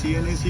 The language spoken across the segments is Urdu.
CNAC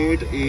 8A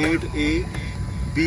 8A, B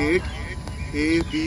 8A, B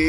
A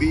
B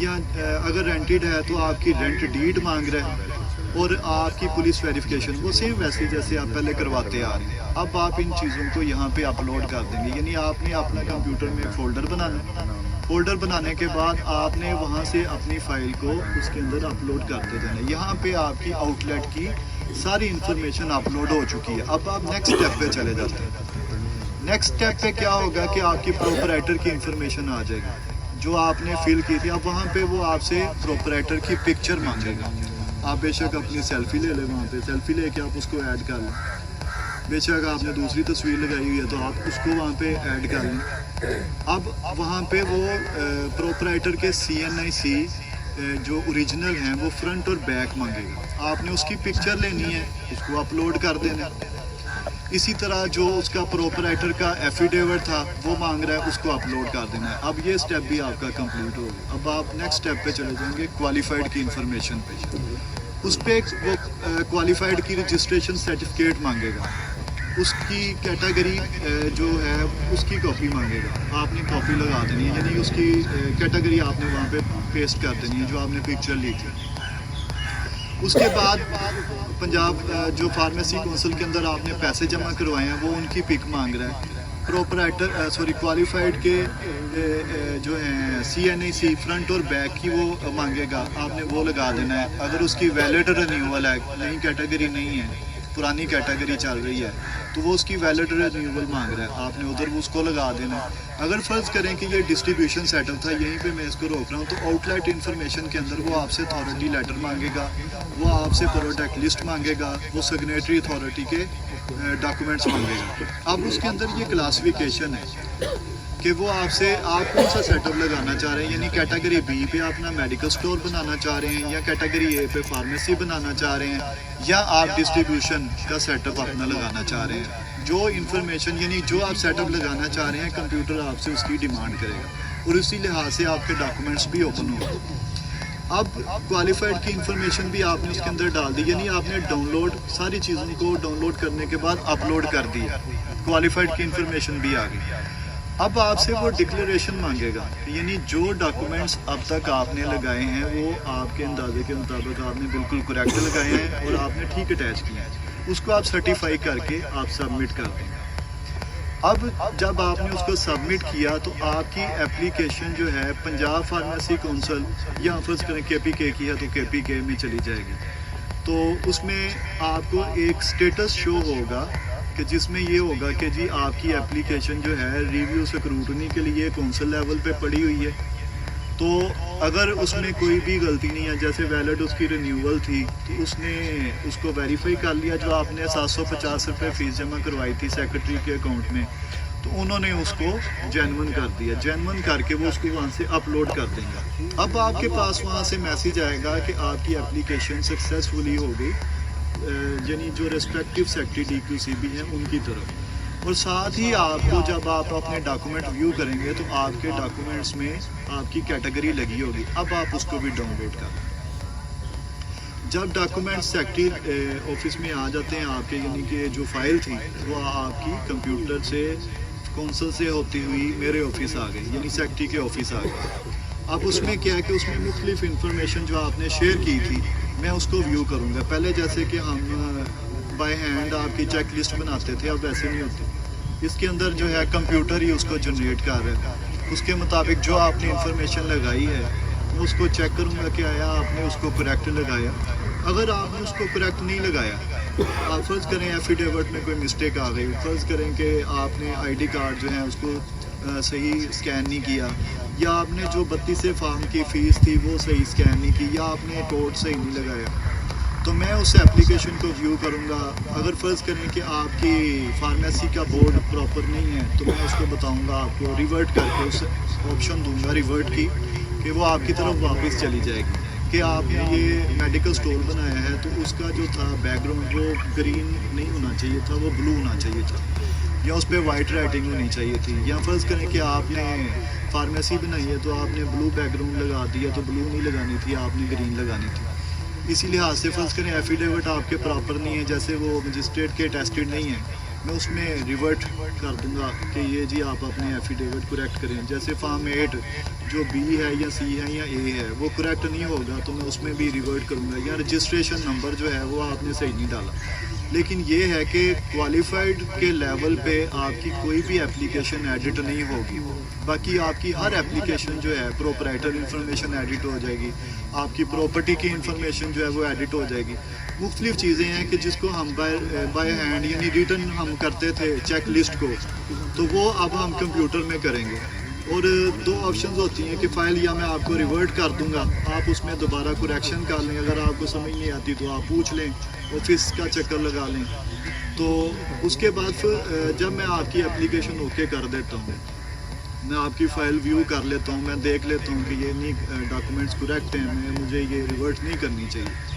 یا اگر رینٹڈ ہے تو آپ کی رینٹ ڈیڈ مانگ رہا ہے اور آپ کی پولیس ویریفیکیشن وہ سیم ویسے جیسے آپ پہلے کرواتے آ رہے ہیں. اب آپ ان چیزوں کو یہاں پہ اپلوڈ کر دیں گے. یعنی آپ نے اپنا کمپیوٹر میں فولڈر بنانا ہے. فولڈر بنانے کے بعد آپ نے وہاں سے اپنی فائل کو اس کے اندر اپلوڈ کرتے جانا ہے. یہاں پہ آپ کی آؤٹ لیٹ کی ساری انفارمیشن اپلوڈ ہو چکی ہے. اب آپ نیکسٹ اسٹیپ پہ چلے جاتے ہیں. نیکسٹ اسٹیپ پہ کیا ہوگا کہ آپ کی پروپرائٹر کی انفارمیشن آ جائے گی جو آپ نے فل کی تھی. اب وہاں پہ وہ آپ سے پروپرائٹر کی پکچر مانگے گا. آپ بے شک اپنی سیلفی لے لیں, وہاں پہ سیلفی لے کے آپ اس کو ایڈ کر لیں. بے شک آپ نے دوسری تصویر لگائی ہوئی ہے تو آپ اس کو وہاں پہ ایڈ کر لیں. اب وہاں پہ وہ پروپرائٹر کے CNIC جو اوریجنل ہیں وہ فرنٹ اور بیک مانگے گا. آپ نے اس کی پکچر لینی ہے, اس کو اپلوڈ کر دینا. اسی طرح جو اس کا پروپرائٹر کا ایفیڈیوٹ تھا وہ مانگ رہا ہے, اس کو اپلوڈ کر دینا ہے. اب یہ اسٹیپ بھی آپ کا کمپلیٹ ہو گیا. اب آپ نیکسٹ اسٹیپ پہ چلے جائیں گے کوالیفائڈ کی انفارمیشن پہ. اس پہ وہ کوالیفائڈ کی رجسٹریشن سرٹیفکیٹ مانگے گا. اس کی کیٹیگری جو ہے اس کی کاپی مانگے گا. آپ نے کاپی لگا دینی ہے, یعنی اس کی کیٹیگری آپ نے وہاں پہ پیسٹ کر دینی ہے جو آپ نے پکچر لی تھی. اس کے بعد پنجاب جو فارمیسی کونسل کے اندر آپ نے پیسے جمع کروائے ہیں وہ ان کی پک مانگ رہا ہے. پروپرائٹر کوالیفائڈ کے جو ہیں CNIC فرنٹ اور بیک کی وہ مانگے گا. آپ نے وہ لگا دینا ہے. اگر اس کی ویلڈ رینیول ہے, نئی کیٹیگری نہیں ہے, پرانی کیٹیگری چل رہی ہے تو وہ اس کی ویلڈ رینیول مانگ رہا ہے. آپ نے ادھر اس کو لگا دینا. اگر فرض کریں کہ یہ ڈسٹریبیوشن سیٹ اپ تھا, یہیں پہ میں اس کو روک رہا ہوں, تو آؤٹ لیٹ انفارمیشن کے اندر وہ آپ سے اتھارٹی لیٹر مانگے گا, وہ آپ سے پروڈکٹ لسٹ مانگے گا, وہ سگنیٹری اتھارٹی کے ڈاکومنٹس مانگے گا. اب اس کے اندر یہ کلاسیفیکیشن ہے کہ وہ آپ کون سا سیٹ اپ لگانا چاہ رہے ہیں. یعنی کیٹیگری B پہ اپنا میڈیکل سٹور بنانا چاہ رہے ہیں, یا کیٹیگری A پہ فارمیسی بنانا چاہ رہے ہیں, یا آپ ڈسٹریبیوشن کا سیٹ اپ اپنا لگانا چاہ رہے ہیں. جو انفارمیشن یعنی جو آپ سیٹ اپ لگانا چاہ رہے ہیں کمپیوٹر آپ سے اس کی ڈیمانڈ کرے گا, اور اسی لحاظ سے آپ کے ڈاکومنٹس بھی اوپن ہوں گے. اب کوالیفائڈ کی انفارمیشن بھی آپ نے اس کے اندر ڈال دی. یعنی آپ نے ڈاؤن لوڈ ساری چیزوں کو ڈاؤن لوڈ کرنے کے بعد اپلوڈ کر دیا, کوالیفائڈ کی انفارمیشن بھی آ گئی. اب آپ سے وہ ڈکلیریشن مانگے گا, یعنی جو ڈاکومنٹس اب تک آپ نے لگائے ہیں وہ آپ کے اندازے کے مطابق آپ نے بالکل کریکٹ لگائے ہیں اور آپ نے ٹھیک اٹیچ کیا ہے. اس کو آپ سرٹیفائی کر کے آپ سبمٹ کر دیں. اب جب آپ نے اس کو سبمٹ کیا تو آپ کی اپلیکیشن جو ہے پنجاب فارمیسی کونسل یا فرض کریں KPK کی ہے تو KPK میں چلی جائے گی. تو اس میں آپ کو ایک سٹیٹس شو ہوگا کہ جس میں یہ ہوگا کہ جی آپ کی اپلیکیشن جو ہے ریویو سکروٹنی کے لیے کونسل لیول پہ پڑی ہوئی ہے. تو اگر اس میں کوئی بھی غلطی نہیں ہے, جیسے ویلڈ اس کی رینیول تھی تو اس نے اس کو ویریفائی کر لیا, جو آپ نے 750 روپے فیس جمع کروائی تھی سیکرٹری کے اکاؤنٹ میں, تو انہوں نے اس کو جینون کر دیا. جینون کر کے وہ اس کو وہاں سے اپلوڈ کر دیں گے. اب آپ کے پاس وہاں سے میسیج آئے گا کہ آپ کی اپلیکیشن سکسیزفلی ہو گئی, یعنی جو ریسپیکٹیو سیکرٹری DQCB ہیں ان کی طرف. اور ساتھ ہی آپ کو جب آپ اپنے ڈاکومنٹ ویو کریں گے تو آپ کے ڈاکومنٹس میں آپ کی کیٹیگری لگی ہوگی. اب آپ اس کو بھی ڈاؤن لوڈ کر لیں. جب ڈاکومنٹ سیکرٹری آفس میں آ جاتے ہیں آپ کے, یعنی کہ جو فائل تھی وہ آپ کی کمپیوٹر سے کونسل سے ہوتی ہوئی میرے آفس آ گئی, یعنی سیکرٹری کے آفس آ گئی. اب اس میں کیا ہے کہ اس میں مختلف انفارمیشن جو آپ نے شیئر کی تھی میں اس کو ویو کروں گا. پہلے جیسے کہ ہم بائی ہینڈ آپ کی چیک لسٹ بناتے تھے, اب ویسے نہیں ہوتے. اس کے اندر جو ہے کمپیوٹر ہی اس کو جنریٹ کر رہا ہے. اس کے مطابق جو آپ نے انفارمیشن لگائی ہے میں اس کو چیک کروں گا کہ آیا آپ نے اس کو کریکٹ لگایا. اگر آپ نے اس کو کریکٹ نہیں لگایا, آپ فرض کریں ایفیڈیوٹ میں کوئی مسٹیک آ گئی, فرض کریں کہ آپ نے ID کارڈ جو ہے اس کو صحیح اسکین نہیں کیا, یا آپ نے جو 32 فارم کی فیس تھی وہ صحیح اسکین نہیں کی, یا آپ نے کوڈ صحیح نہیں لگایا, تو میں اس ایپلیکیشن کو ویو کروں گا. اگر فرض کریں کہ آپ کی فارمیسی کا بورڈ پراپر نہیں ہے تو میں اس کو بتاؤں گا, آپ کو ریورٹ کر کے اس آپشن دوں گا ریورٹ کی, کہ وہ آپ کی طرف واپس چلی جائے گی کہ آپ نے یہ میڈیکل سٹور بنایا ہے تو اس کا جو تھا بیک گراؤنڈ وہ گرین نہیں ہونا چاہیے تھا, وہ بلو ہونا چاہیے تھا, یا اس پہ وائٹ رائٹنگ ہونی چاہیے تھی. یا فرض کریں کہ آپ نے فارمیسی بنائی ہے تو آپ نے بلو بیک گراؤنڈ لگا دیا, تو بلو نہیں لگانی تھی, آپ نے گرین لگانی تھی. اسی لحاظ سے فرض کریں ایفیڈیوٹ آپ کے پراپر نہیں ہے, جیسے وہ مجسٹریٹ کے ٹیسٹڈ نہیں ہے, میں اس میں ریورٹ کر دوں گا کہ یہ جی آپ اپنے ایفیڈیوٹ کریکٹ کریں. جیسے فارم 8 جو بی ہے یا سی ہے یا اے ہے وہ کریکٹ نہیں ہوگا تو میں اس میں بھی ریورٹ کروں گا, یا رجسٹریشن نمبر جو ہے وہ آپ نے صحیح نہیں ڈالا. لیکن یہ ہے کہ کوالیفائڈ کے لیول پہ آپ کی کوئی بھی اپلیکیشن ایڈٹ نہیں ہوگی. باقی آپ کی ہر اپلیکیشن جو ہے پروپرائٹر انفارمیشن ایڈٹ ہو جائے گی, آپ کی پراپرٹی کی انفارمیشن جو ہے وہ ایڈٹ ہو جائے گی. مختلف چیزیں ہیں کہ جس کو ہم بائی ہینڈ یعنی ریٹن ہم کرتے تھے چیک لسٹ کو, تو وہ اب ہم کمپیوٹر میں کریں گے. اور 2 آپشنز ہوتی ہیں کہ فائل یا میں آپ کو ریورٹ کر دوں گا, آپ اس میں دوبارہ کریکشن کر لیں, اگر آپ کو سمجھ نہیں آتی تو آپ پوچھ لیں, آفس کا چکر لگا لیں. تو اس کے بعد پھر جب میں آپ کی اپلیکیشن اوکے کر دیتا ہوں, میں آپ کی فائل ویو کر لیتا ہوں, میں دیکھ لیتا ہوں کہ یہ نہیں ڈاکومنٹس کریکٹ ہیں, مجھے یہ ریورٹ نہیں کرنی چاہیے,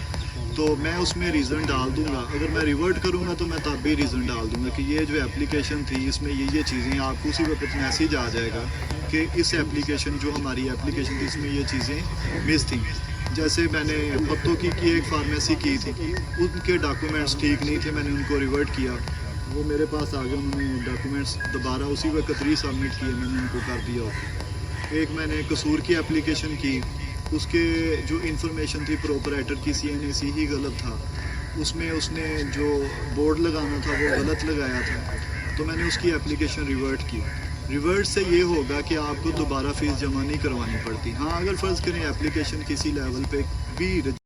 تو میں اس میں ریزن ڈال دوں گا. اگر میں ریورٹ کروں گا تو میں تب بھی ریزن ڈال دوں گا کہ یہ جو اپلیکیشن تھی اس میں یہ چیزیں, آپ کو اسی وقت میسیج آ جائے گا کہ اس اپلیکیشن جو ہماری اپلیکیشن تھی اس میں یہ چیزیں مس تھیں. جیسے میں نے پتوں کی ایک فارمیسی کی تھی, ان کے ڈاکومنٹس ٹھیک نہیں تھے, میں نے ان کو ریورٹ کیا, وہ میرے پاس آ گئے, انہوں نے ڈاکومنٹس دوبارہ اسی وقت ری سبمٹ کیے, میں نے ان کو کر دیا. ایک میں نے قصور کی اپلیکیشن کی, اس کے جو انفارمیشن تھی پروپرائٹر کی CNAC ہی غلط تھا, اس میں اس نے جو بورڈ لگانا تھا وہ غلط لگایا تھا, تو میں نے اس کی اپلیکیشن ریورٹ کی. ریورٹ سے یہ ہوگا کہ آپ کو دوبارہ فیس جمع نہیں کروانی پڑتی. ہاں اگر فرض کریں اپلیکیشن کسی لیول پہ بھی